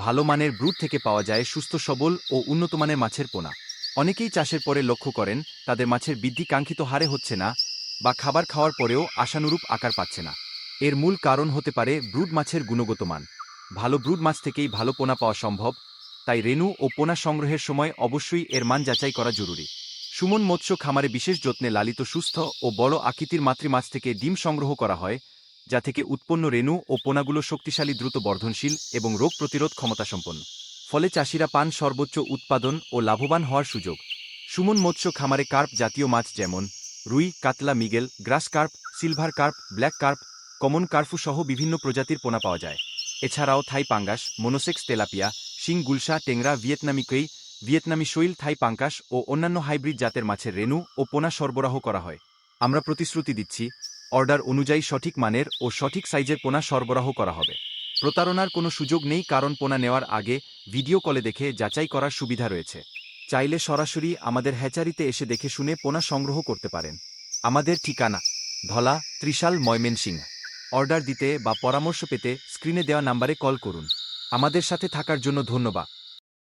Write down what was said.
ভালো মানের ব্রুড থেকে পাওয়া যায় সুস্থ সবল ও উন্নত মানের মাছের পোনা। অনেকেই চাষের পরে লক্ষ্য করেন তাদের মাছের বৃদ্ধি কাঙ্ক্ষিত হারে হচ্ছে না বা খাবার খাওয়ার পরেও আশানুরূপ আকার পাচ্ছে না। এর মূল কারণ হতে পারে ব্রুড মাছের গুণগত মান। ভালো ব্রুড মাছ থেকেই ভালো পোনা পাওয়া সম্ভব, তাই রেণু ও পোনা সংগ্রহের সময় অবশ্যই এর মান যাচাই করা জরুরি। সুমন মৎস্য খামারে বিশেষ যত্নে লালিত সুস্থ ও বড় আকৃতির মাতৃ মাছ থেকে ডিম সংগ্রহ করা হয়, যা থেকে উৎপন্ন রেণু ও পোনাগুলো শক্তিশালী, দ্রুত বর্ধনশীল এবং রোগ প্রতিরোধ ক্ষমতাসম্পন্ন। ফলে চাষিরা পান সর্বোচ্চ উৎপাদন ও লাভবান হওয়ার সুযোগ। সুমন মৎস্য খামারে কার্প জাতীয় মাছ যেমন রুই, কাতলা, মিগেল, grass carp, silver carp, black carp, common carp সহ বিভিন্ন প্রজাতির পোনা পাওয়া যায়। এছাড়াও থাই পাঙ্গাস, মনোসেক্স তেলাপিয়া, শিং গুলশা, টেংরা, ভিয়েতনামি কই, ভিয়েতনামি শৈল, থাই পাঙ্কাস ও অন্যান্য হাইব্রিড জাতের মাছের রেণু ও পোনা সরবরাহ করা হয়। আমরা প্রতিশ্রুতি দিচ্ছি, অর্ডার অনুযায়ী সঠিক মানের ও সঠিক সাইজের পোনা সরবরাহ করা হবে। প্রতারণার কোনো সুযোগ নেই, কারণ পোনা নেওয়ার আগে ভিডিও কলে দেখে যাচাই করার সুবিধা রয়েছে। চাইলে সরাসরি আমাদের হ্যাচারিতে এসে দেখে শুনে পোনা সংগ্রহ করতে পারেন। আমাদের ঠিকানা: ধলা, ত্রিশাল, ময়মনসিংহ। অর্ডার দিতে বা পরামর্শ পেতে স্ক্রিনে দেওয়া নাম্বারে কল করুন। আমাদের সাথে থাকার জন্য ধন্যবাদ।